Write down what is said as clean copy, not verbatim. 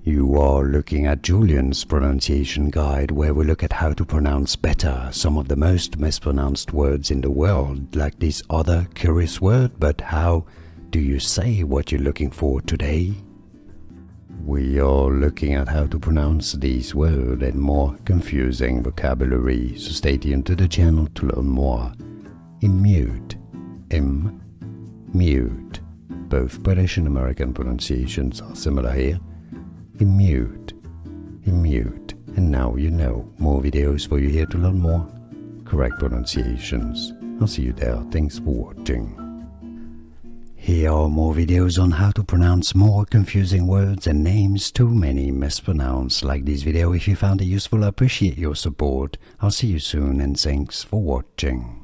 You are looking at Julian's pronunciation guide, where we look at how to pronounce better some of the most mispronounced words in the world, like this other curious word. But how do you say what you're looking for today? We are looking at how to pronounce these words and more confusing vocabulary, so stay tuned to the channel to learn more. Immute, mute. Both British and American pronunciations are similar here. Immute. And now you know. More videos for you here to learn more correct pronunciations. I'll see you there. Thanks for watching. Here are more videos on how to pronounce more confusing words and names too many mispronounced. Like this video if you found it useful. I appreciate your support. I'll see you soon and thanks for watching.